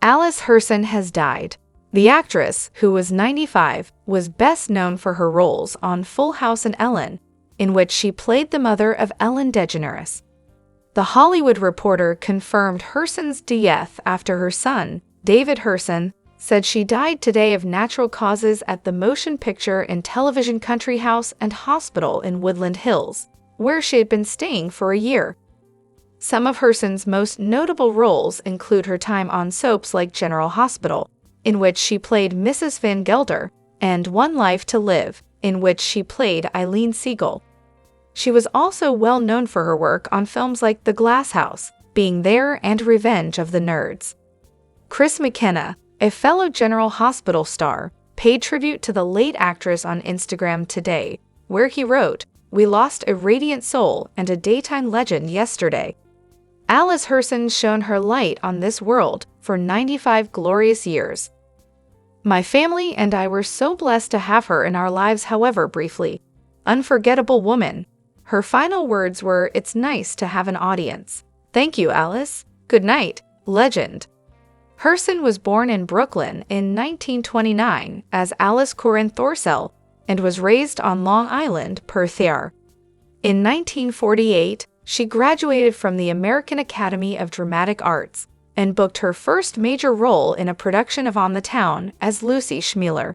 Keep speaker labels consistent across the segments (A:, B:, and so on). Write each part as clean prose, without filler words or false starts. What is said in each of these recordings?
A: Alice Herson has died. The actress, who was 95, was best known for her roles on Full House and Ellen, in which she played the mother of Ellen DeGeneres. The Hollywood Reporter confirmed Herson's death after her son, David Herson, said she died today of natural causes at the Motion Picture and Television Country House and Hospital in Woodland Hills, where she had been staying for a year. Some of Herson's most notable roles include her time on soaps like General Hospital, in which she played Mrs. Van Gelder, and One Life to Live, in which she played Eileen Siegel. She was also well known for her work on films like The Glass House, Being There, and Revenge of the Nerds. Chris McKenna, a fellow General Hospital star, paid tribute to the late actress on Instagram today, where he wrote, "We lost a radiant soul and a daytime legend yesterday. Alice Herson shone her light on this world for 95 glorious years. My family and I were so blessed to have her in our lives, however briefly. Unforgettable woman." Her final words were, "It's nice to have an audience. Thank you, Alice. Good night, legend." Herson was born in Brooklyn in 1929 as Alice Corinne Thorsell and was raised on Long Island, PA. In 1948, she graduated from the American Academy of Dramatic Arts and booked her first major role in a production of On the Town as Lucy Schmueller.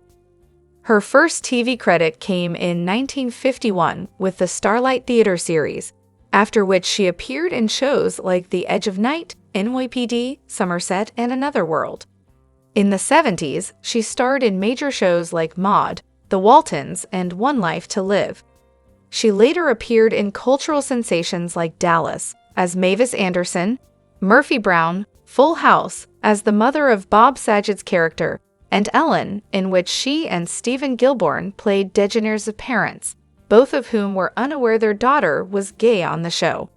A: Her first TV credit came in 1951 with the Starlight Theater series, after which she appeared in shows like The Edge of Night, NYPD, Somerset, and Another World. In the 70s, she starred in major shows like Maude, The Waltons, and One Life to Live. She later appeared in cultural sensations like Dallas as Mavis Anderson, Murphy Brown, Full House as the mother of Bob Saget's character, and Ellen, in which she and Stephen Gilborn played DeGeneres' parents, both of whom were unaware their daughter was gay on the show.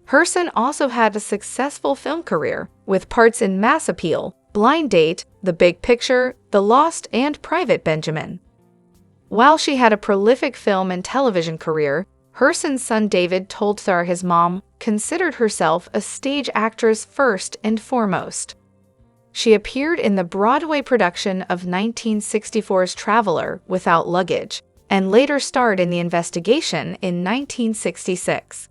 A: Herson also had a successful film career, with parts in Mass Appeal, Blind Date, The Big Picture, The Lost, and Private Benjamin. While she had a prolific film and television career, Herson's son David told Thar his mom considered herself a stage actress first and foremost. She appeared in the Broadway production of 1964's Traveler Without Luggage, and later starred in The Investigation in 1966.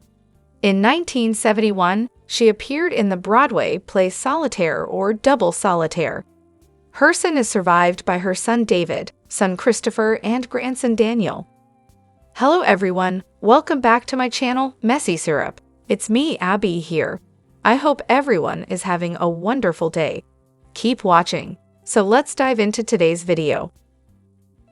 A: In 1971, she appeared in the Broadway play Solitaire or Double Solitaire. Herson is survived by her son David, son Christopher, and grandson Daniel. Hello everyone, welcome back to my channel, Messy Syrup. It's me, Abby, here. I hope everyone is having a wonderful day. Keep watching. So let's dive into today's video.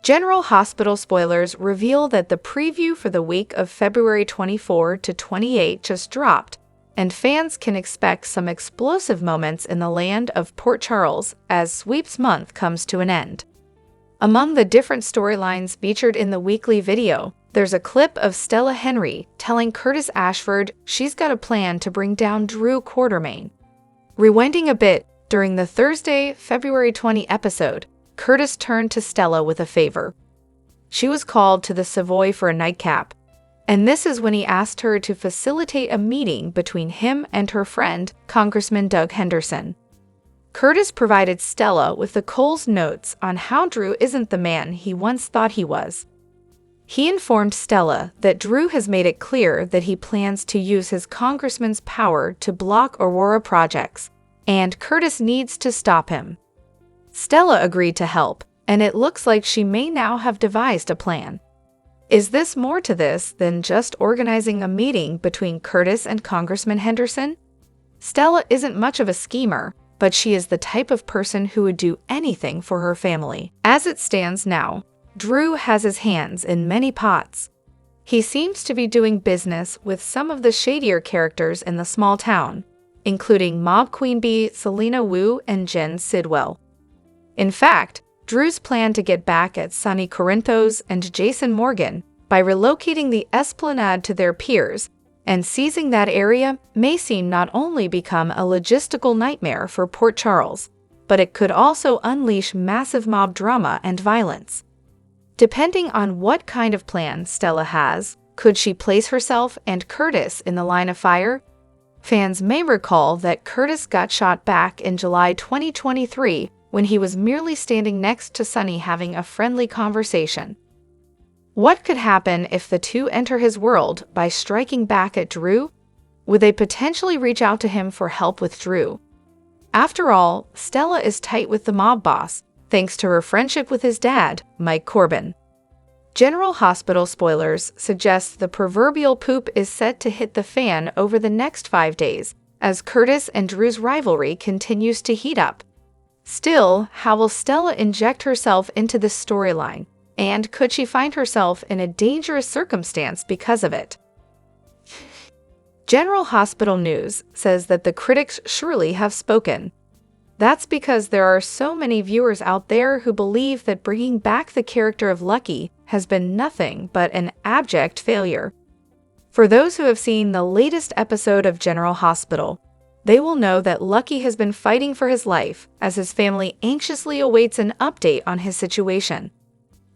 A: General Hospital spoilers reveal that the preview for the week of February 24 to 28 just dropped, and fans can expect some explosive moments in the land of Port Charles as Sweeps Month comes to an end. Among the different storylines featured in the weekly video, there's a clip of Stella Henry telling Curtis Ashford she's got a plan to bring down Drew Quartermain. Rewinding a bit, during the Thursday, February 20 episode, Curtis turned to Stella with a favor. She was called to the Savoy for a nightcap, and this is when he asked her to facilitate a meeting between him and her friend, Congressman Doug Henderson. Curtis provided Stella with the Coles notes on how Drew isn't the man he once thought he was. He informed Stella that Drew has made it clear that he plans to use his congressman's power to block Aurora projects, and Curtis needs to stop him. Stella agreed to help, and it looks like she may now have devised a plan. Is this more to this than just organizing a meeting between Curtis and Congressman Henderson? Stella isn't much of a schemer, but she is the type of person who would do anything for her family. As it stands now, Drew has his hands in many pots. He seems to be doing business with some of the shadier characters in the small town, including Mob Queen Bee, Selena Wu, and Jen Sidwell. In fact, Drew's plan to get back at Sonny Corinthos and Jason Morgan by relocating the Esplanade to their peers and seizing that area may seem not only become a logistical nightmare for Port Charles, but it could also unleash massive mob drama and violence. Depending on what kind of plan Stella has, could she place herself and Curtis in the line of fire? Fans may recall that Curtis got shot back in July 2023 when he was merely standing next to Sunny having a friendly conversation. What could happen if the two enter his world by striking back at Drew? Would they potentially reach out to him for help with Drew? After all, Stella is tight with the mob boss, thanks to her friendship with his dad, Mike Corbin. General Hospital spoilers suggest the proverbial poop is set to hit the fan over the next 5 days, as Curtis and Drew's rivalry continues to heat up. Still, how will Stella inject herself into this storyline, and could she find herself in a dangerous circumstance because of it? General Hospital News says that the critics surely have spoken. That's because there are so many viewers out there who believe that bringing back the character of Lucky has been nothing but an abject failure. For those who have seen the latest episode of General Hospital, they will know that Lucky has been fighting for his life as his family anxiously awaits an update on his situation.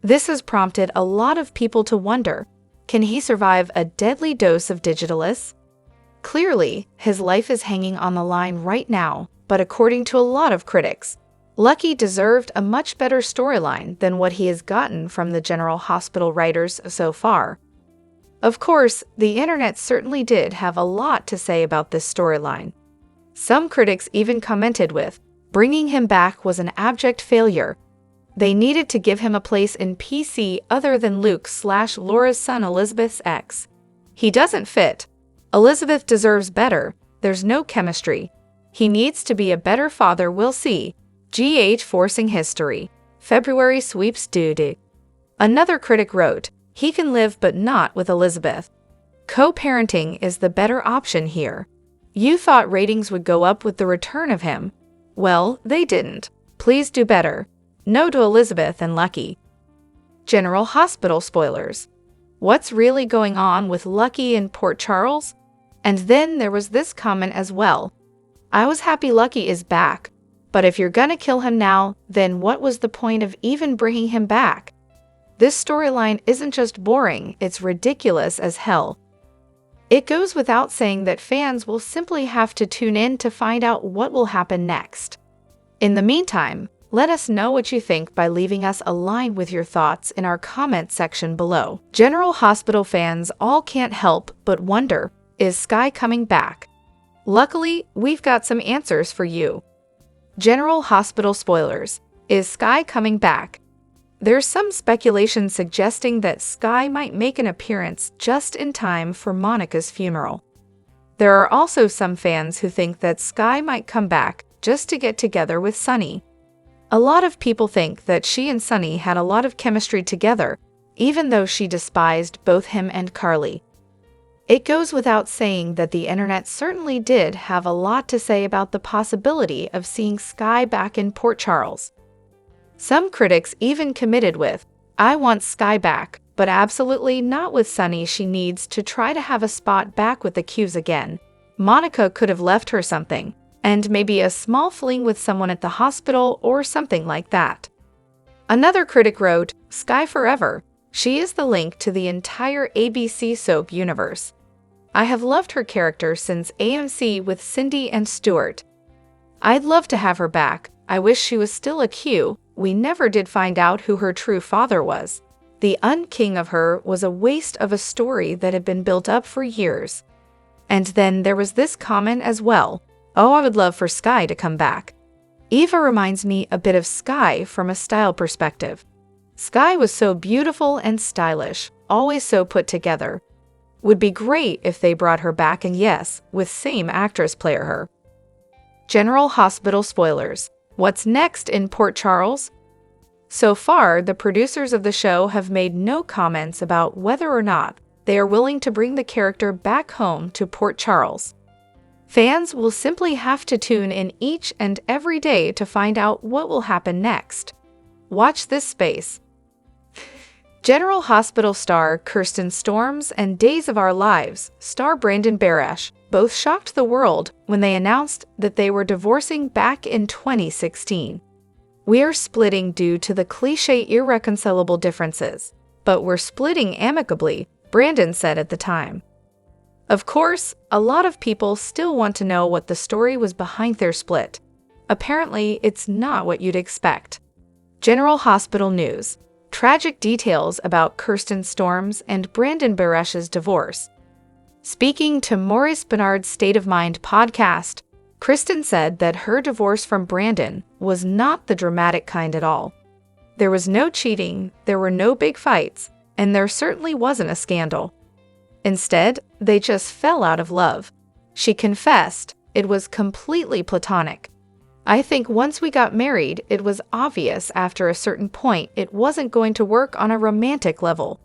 A: This has prompted a lot of people to wonder, can he survive a deadly dose of Digitalis? Clearly, his life is hanging on the line right now, but according to a lot of critics, Lucky deserved a much better storyline than what he has gotten from the General Hospital writers so far. Of course, the internet certainly did have a lot to say about this storyline. Some critics even commented with, bringing him back was an abject failure. They needed to give him a place in PC other than Luke/Laura's son Elizabeth's ex. He doesn't fit. Elizabeth deserves better. There's no chemistry. He needs to be a better father, we'll see. GH forcing history. February sweeps duty. Another critic wrote, he can live but not with Elizabeth. Co-parenting is the better option here. You thought ratings would go up with the return of him. Well, they didn't. Please do better. No to Elizabeth and Lucky. General Hospital spoilers. What's really going on with Lucky in Port Charles? And then there was this comment as well. I was happy Lucky is back, but if you're gonna kill him now, then what was the point of even bringing him back? This storyline isn't just boring, it's ridiculous as hell. It goes without saying that fans will simply have to tune in to find out what will happen next. In the meantime, let us know what you think by leaving us a line with your thoughts in our comment section below. General Hospital fans all can't help but wonder, is Skye coming back? Luckily, we've got some answers for you. General Hospital spoilers. Is Skye coming back? There's some speculation suggesting that Skye might make an appearance just in time for Monica's funeral. There are also some fans who think that Skye might come back just to get together with Sunny. A lot of people think that she and Sunny had a lot of chemistry together, even though she despised both him and Carly. It goes without saying that the internet certainly did have a lot to say about the possibility of seeing Skye back in Port Charles. Some critics even committed with, I want Skye back, but absolutely not with Sunny. She needs to try to have a spot back with the Qs again. Monica could have left her something, and maybe a small fling with someone at the hospital or something like that. Another critic wrote, Skye forever. She is the link to the entire ABC soap universe. I have loved her character since AMC with Cindy and Stuart. I'd love to have her back. I wish she was still a Q. We never did find out who her true father was. The unking of her was a waste of a story that had been built up for years. And then there was this comment as well. Oh, I would love for Skye to come back. Eva reminds me a bit of Skye from a style perspective. Skye was so beautiful and stylish, always so put together. Would be great if they brought her back, and yes, with same actress play her. General Hospital spoilers. What's next in Port Charles? So far, the producers of the show have made no comments about whether or not they are willing to bring the character back home to Port Charles. Fans will simply have to tune in each and every day to find out what will happen next. Watch this space. General Hospital star Kirsten Storms and Days of Our Lives star Brandon Barash both shocked the world when they announced that they were divorcing back in 2016. We are splitting due to the cliché irreconcilable differences, but we're splitting amicably, Brandon said at the time. Of course, a lot of people still want to know what the story was behind their split. Apparently, it's not what you'd expect. General Hospital news. Tragic details about Kirsten Storms and Brandon Baresh's divorce. Speaking to Maurice Benard's State of Mind podcast, Kristen said that her divorce from Brandon was not the dramatic kind at all. There was no cheating, there were no big fights, and there certainly wasn't a scandal. Instead, they just fell out of love. She confessed it was completely platonic. I think once we got married, it was obvious after a certain point it wasn't going to work on a romantic level.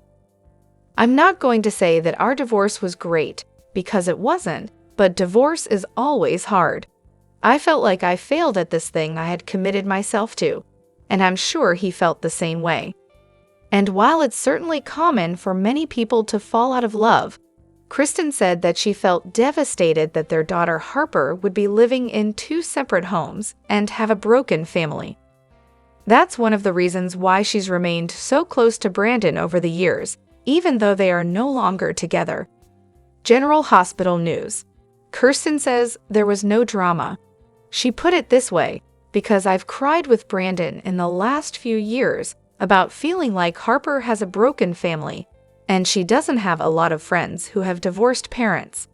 A: I'm not going to say that our divorce was great, because it wasn't, but divorce is always hard. I felt like I failed at this thing I had committed myself to, and I'm sure he felt the same way. And while it's certainly common for many people to fall out of love, Kristen said that she felt devastated that their daughter Harper would be living in 2 separate homes and have a broken family. That's one of the reasons why she's remained so close to Brandon over the years, even though they are no longer together. General Hospital news. Kirsten says there was no drama. She put it this way, because I've cried with Brandon in the last few years about feeling like Harper has a broken family, and she doesn't have a lot of friends who have divorced parents.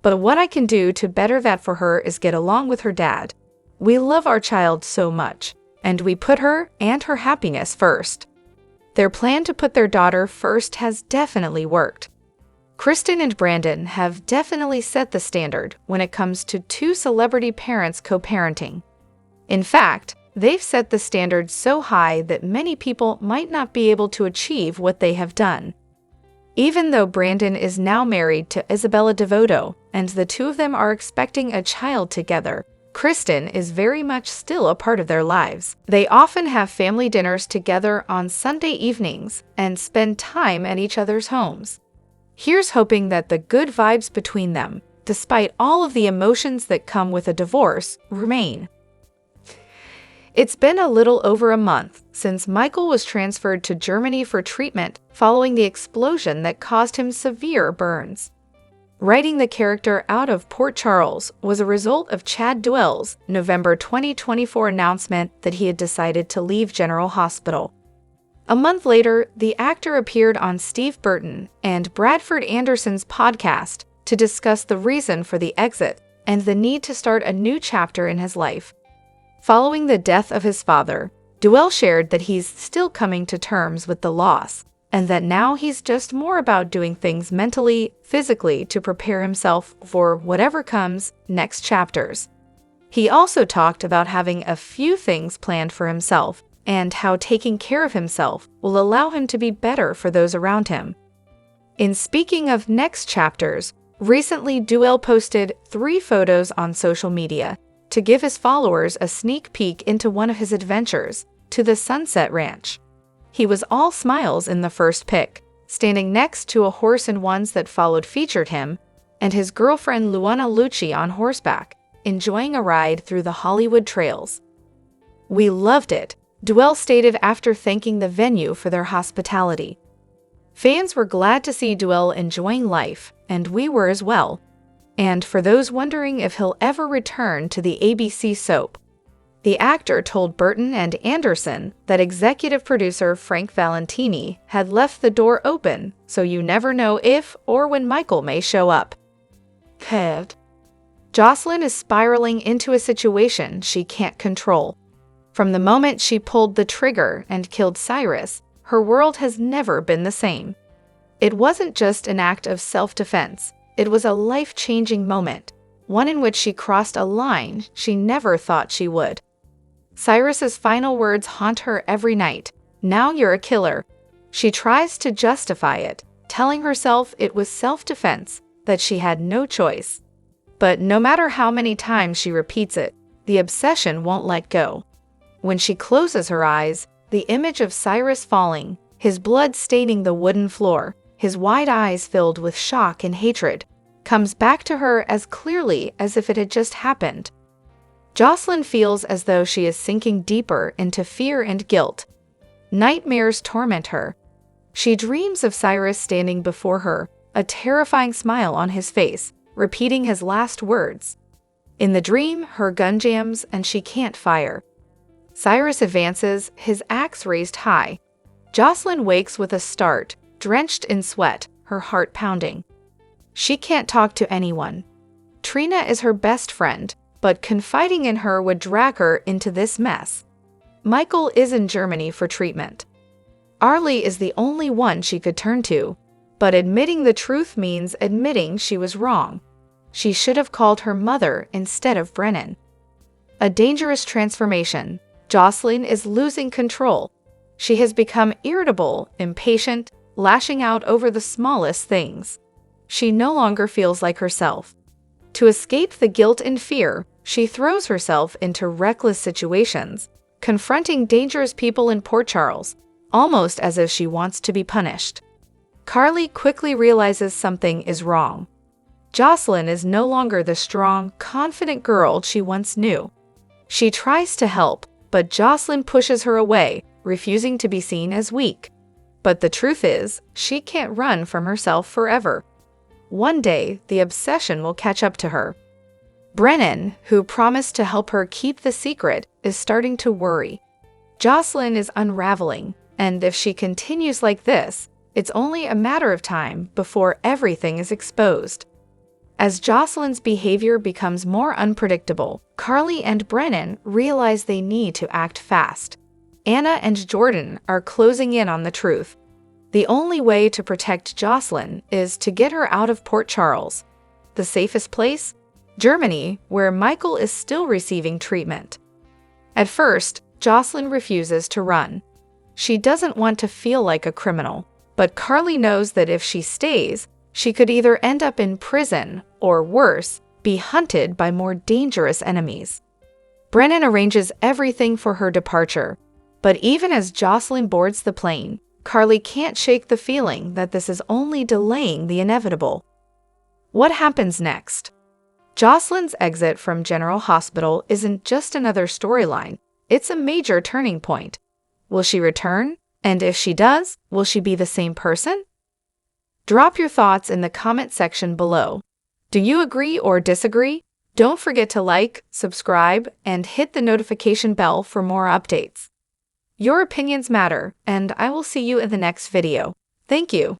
A: But what I can do to better that for her is get along with her dad. We love our child so much, and we put her and her happiness first. Their plan to put their daughter first has definitely worked. Kristen and Brandon have definitely set the standard when it comes to 2 celebrity parents co-parenting. In fact, they've set the standard so high that many people might not be able to achieve what they have done. Even though Brandon is now married to Isabella Devoto, and the 2 of them are expecting a child together, Kristen is very much still a part of their lives. They often have family dinners together on Sunday evenings and spend time at each other's homes. Here's hoping that the good vibes between them, despite all of the emotions that come with a divorce, remain. It's been a little over a month since Michael was transferred to Germany for treatment following the explosion that caused him severe burns. Writing the character out of Port Charles was a result of Chad Duell's November 2024 announcement that he had decided to leave General Hospital. A month later, the actor appeared on Steve Burton and Bradford Anderson's podcast to discuss the reason for the exit and the need to start a new chapter in his life. Following the death of his father, Duell shared that he's still coming to terms with the loss, and that now he's just more about doing things mentally, physically to prepare himself for whatever comes next chapters. He also talked about having a few things planned for himself and how taking care of himself will allow him to be better for those around him. In speaking of next chapters, recently Duell posted 3 photos on social media to give his followers a sneak peek into one of his adventures to the Sunset Ranch. He was all smiles in the first pic, standing next to a horse and ones that followed featured him, and his girlfriend Luana Lucci on horseback, enjoying a ride through the Hollywood trails. "We loved it," Duell stated after thanking the venue for their hospitality. Fans were glad to see Duell enjoying life, and we were as well. And for those wondering if he'll ever return to the ABC soap, the actor told Burton and Anderson that executive producer Frank Valentini had left the door open, so you never know if or when Michael may show up. Jocelyn is spiraling into a situation she can't control. From the moment she pulled the trigger and killed Cyrus, her world has never been the same. It wasn't just an act of self-defense. It was a life-changing moment, one in which she crossed a line she never thought she would. Cyrus's final words haunt her every night. "Now you're a killer." She tries to justify it, telling herself it was self-defense, that she had no choice. But no matter how many times she repeats it, the obsession won't let go. When she closes her eyes, the image of Cyrus falling, his blood staining the wooden floor, his wide eyes filled with shock and hatred, comes back to her as clearly as if it had just happened. Jocelyn feels as though she is sinking deeper into fear and guilt. Nightmares torment her. She dreams of Cyrus standing before her, a terrifying smile on his face, repeating his last words. In the dream, her gun jams and she can't fire. Cyrus advances, his axe raised high. Jocelyn wakes with a start, drenched in sweat, her heart pounding. She can't talk to anyone. Trina is her best friend, but confiding in her would drag her into this mess. Michael is in Germany for treatment. Arlie is the only one she could turn to, but admitting the truth means admitting she was wrong. She should have called her mother instead of Brennan. A dangerous transformation. Jocelyn is losing control. She has become irritable, impatient, lashing out over the smallest things. She no longer feels like herself. To escape the guilt and fear, she throws herself into reckless situations, confronting dangerous people in Port Charles, almost as if she wants to be punished. Carly quickly realizes something is wrong. Jocelyn is no longer the strong, confident girl she once knew. She tries to help, but Jocelyn pushes her away, refusing to be seen as weak. But the truth is, she can't run from herself forever. One day, the obsession will catch up to her. Brennan, who promised to help her keep the secret, is starting to worry. Jocelyn is unraveling, and if she continues like this, it's only a matter of time before everything is exposed. As Jocelyn's behavior becomes more unpredictable, Carly and Brennan realize they need to act fast. Anna and Jordan are closing in on the truth. The only way to protect Jocelyn is to get her out of Port Charles. The safest place? Germany, where Michael is still receiving treatment. At first, Jocelyn refuses to run. She doesn't want to feel like a criminal, but Carly knows that if she stays, she could either end up in prison or, worse, be hunted by more dangerous enemies. Brennan arranges everything for her departure, but even as Jocelyn boards the plane, Carly can't shake the feeling that this is only delaying the inevitable. What happens next? Jocelyn's exit from General Hospital isn't just another storyline, it's a major turning point. Will she return? And if she does, will she be the same person? Drop your thoughts in the comment section below. Do you agree or disagree? Don't forget to like, subscribe, and hit the notification bell for more updates. Your opinions matter, and I will see you in the next video. Thank you.